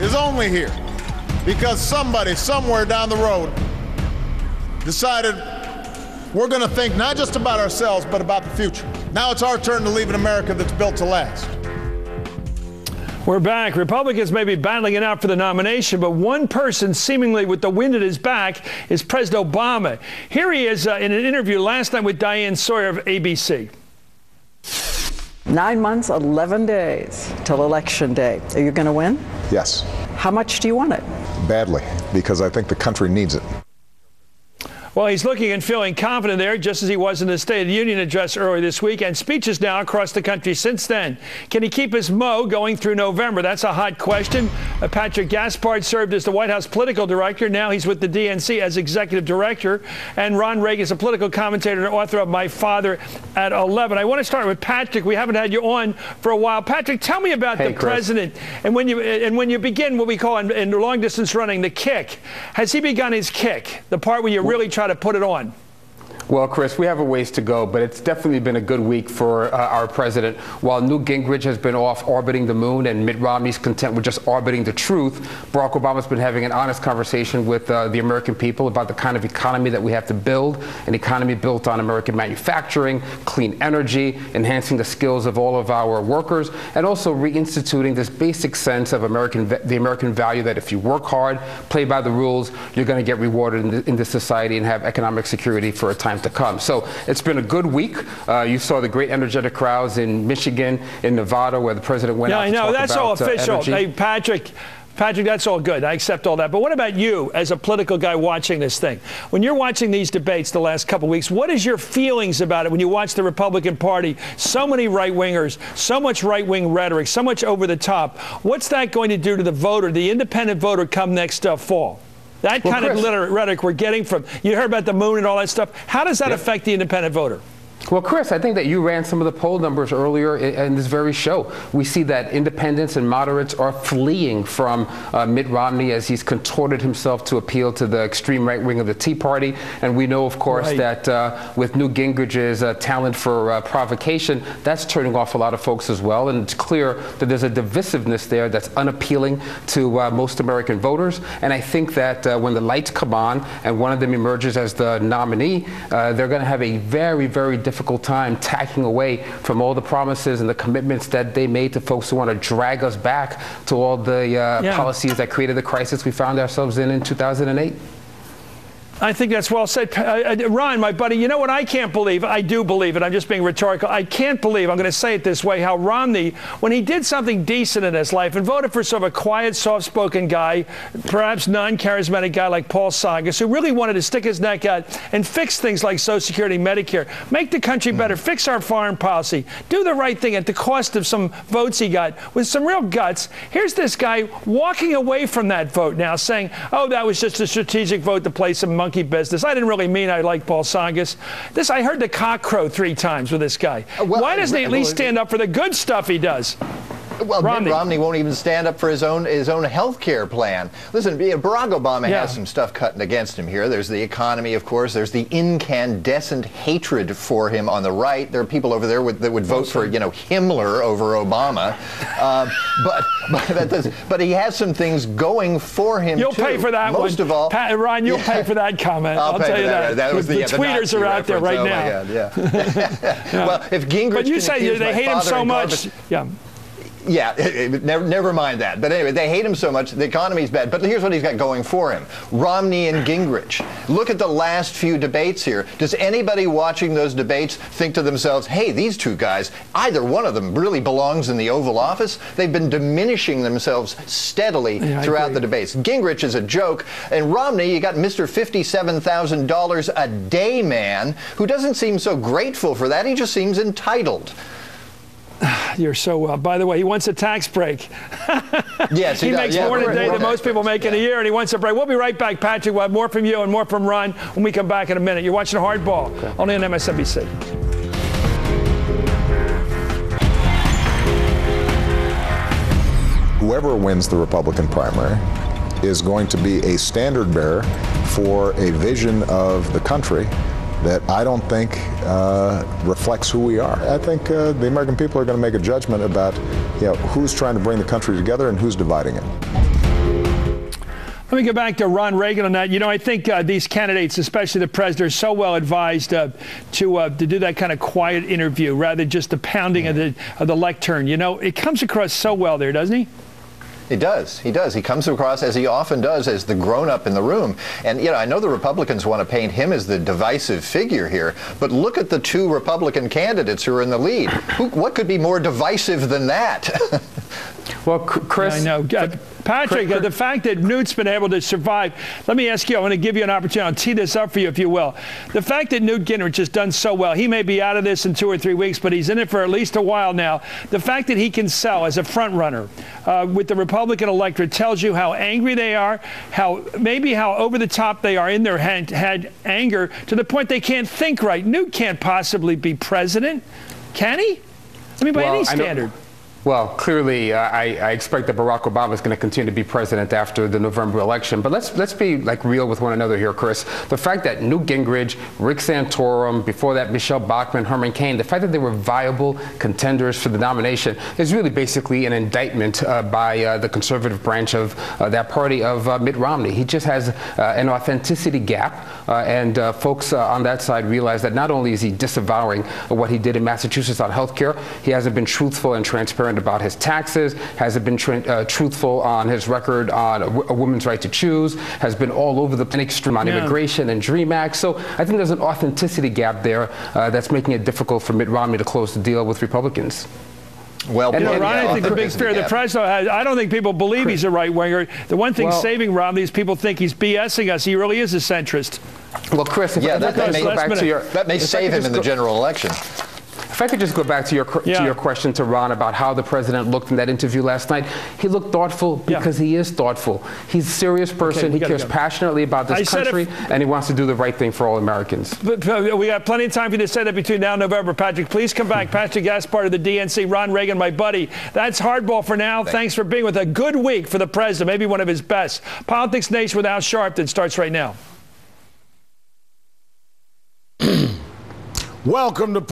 is only here because somebody somewhere down the road decided we're going to think not just about ourselves, but about the future. Now it's our turn to leave an America that's built to last. We're back. Republicans may be battling it out for the nomination, but one person seemingly with the wind at his back is President Obama. Here he is in an interview last night with Diane Sawyer of ABC. 9 months, 11 days till Election Day. Are you going to win? Yes. How much do you want it? Badly, because I think the country needs it. Well, he's looking and feeling confident there, just as he was in the State of the Union address earlier this week, and speeches now across the country since then. Can he keep his mo going through November? That's a hot question. Patrick Gaspard served as the White House political director. Now he's with the DNC as executive director. And Ron Reagan is a political commentator and author of My Father at 11. I want to start with Patrick. We haven't had you on for a while. Patrick, tell me about the president. And when you begin what we call in long distance running, the kick. Has he begun his kick? The part where you really try to put it on? Well, Chris, we have a ways to go, but it's definitely been a good week for our president. While Newt Gingrich has been off orbiting the moon and Mitt Romney's content with just orbiting the truth, Barack Obama's been having an honest conversation with the American people about the kind of economy that we have to build, an economy built on American manufacturing, clean energy, enhancing the skills of all of our workers, and also reinstituting this basic sense of the American value that if you work hard, play by the rules, you're going to get rewarded in this society and have economic security for a time to come. So it's been a good week. You saw the great energetic crowds in Michigan, in Nevada, where the president went out to talk about energy. Yeah, I know. That's all official. Hey, Patrick, that's all good. I accept all that. But what about you as a political guy watching this thing? When you're watching these debates the last couple of weeks, what is your feelings about it when you watch the Republican Party? So many right-wingers, so much right-wing rhetoric, so much over the top. What's that going to do to the voter, the independent voter, come next fall? That kind of rhetoric we're getting from, you heard about the moon and all that stuff. How does that affect the independent voter? Well, Chris, I think that you ran some of the poll numbers earlier in this very show. We see that independents and moderates are fleeing from Mitt Romney as he's contorted himself to appeal to the extreme right wing of the Tea Party. And we know, of course, that with Newt Gingrich's talent for provocation, that's turning off a lot of folks as well. And it's clear that there's a divisiveness there that's unappealing to most American voters. And I think that when the lights come on and one of them emerges as the nominee, they're going to have a very, very difficult time tacking away from all the promises and the commitments that they made to folks who want to drag us back to all the policies that created the crisis we found ourselves in 2008. I think that's well said. Ron, my buddy, you know what I can't believe? I do believe it. I'm just being rhetorical. I can't believe, I'm going to say it this way, how Romney, when he did something decent in his life and voted for sort of a quiet, soft-spoken guy, perhaps non-charismatic guy like Paul Tsongas, who really wanted to stick his neck out and fix things like Social Security, Medicare, make the country better, fix our foreign policy, do the right thing at the cost of some votes he got with some real guts. Here's this guy walking away from that vote now, saying, oh, that was just a strategic vote to play some monkey business. I didn't really mean I like Paul Tsongas. I heard the cock crow 3 times with this guy. Why doesn't he at least stand up for the good stuff he does? Well, Mitt Romney won't even stand up for his own health care plan. Listen, Barack Obama has some stuff cutting against him here. There's the economy, of course. There's the incandescent hatred for him on the right. There are people over there that would vote for, Himmler over Obama. But he has some things going for him, You'll pay for that Most of all, Ron, you'll pay for that comment. I'll tell you that. The tweeters are out there right now. Well, if Gingrich but you say they hate him so much. Yeah, never mind that. But anyway, they hate him so much, the economy's bad. But here's what he's got going for him. Romney and Gingrich. Look at the last few debates here. Does anybody watching those debates think to themselves, hey, these two guys, either one of them really belongs in the Oval Office? They've been diminishing themselves steadily throughout the debates. Gingrich is a joke. And Romney, you got Mr. $57,000 a day man who doesn't seem so grateful for that. He just seems entitled. You're so well. By the way, he wants a tax break. Yes, he makes more in a day than most people make in a year, and he wants a break. We'll be right back, Patrick. We'll have more from you and more from Ron when we come back in a minute. You're watching Hardball, only on MSNBC. Whoever wins the Republican primary is going to be a standard bearer for a vision of the country that I don't think reflects who we are. I think the American people are going to make a judgment about who's trying to bring the country together and who's dividing it. Let me go back to Ron Reagan on that. You know, I think these candidates, especially the president, are so well advised to do that kind of quiet interview rather than just the pounding of the lectern. You know, it comes across so well there, doesn't he? He does. He does. He comes across, as he often does, as the grown-up in the room. And, you know, I know the Republicans want to paint him as the divisive figure here, but look at the two Republican candidates who are in the lead. What could be more divisive than that? Well, Chris... Yeah, I know. Patrick, the fact that Newt's been able to survive, let me ask you, I want to give you an opportunity. I'll tee this up for you, if you will. The fact that Newt Gingrich has done so well, he may be out of this in 2 or 3 weeks, but he's in it for at least a while now. The fact that he can sell as a front runner with the Republican electorate tells you how angry they are, how over the top they are in their head anger to the point they can't think right. Newt can't possibly be president, can he? I mean, by any standard. Well, clearly, I expect that Barack Obama is going to continue to be president after the November election. But let's be like real with one another here, Chris. The fact that Newt Gingrich, Rick Santorum, before that Michelle Bachmann, Herman Cain, the fact that they were viable contenders for the nomination is really basically an indictment by the conservative branch of that party of Mitt Romney. He just has an authenticity gap, and folks on that side realize that not only is he disavowing what he did in Massachusetts on health care, he hasn't been truthful and transparent about his taxes, hasn't been truthful on his record on a woman's right to choose, has been all over the extreme on immigration and DREAM Act. So I think there's an authenticity gap there that's making it difficult for Mitt Romney to close the deal with Republicans. Well, Ron, I think the big fear the president has, I don't think people believe he's a right-winger. The one thing saving Romney is people think he's BSing us. He really is a centrist. Well, Chris, that may save him in the general election. If I could just go back to your question to Ron about how the president looked in that interview last night. He looked thoughtful because he is thoughtful. He's a serious person. He cares passionately about this country, and he wants to do the right thing for all Americans. But we got plenty of time for you to say that between now and November. Patrick, please come back. Patrick Gaspard of the DNC, Ron Reagan, my buddy. That's Hardball for now. Thanks for being with a good week for the president, maybe one of his best. Politics Nation with Al Sharpton starts right now. Welcome to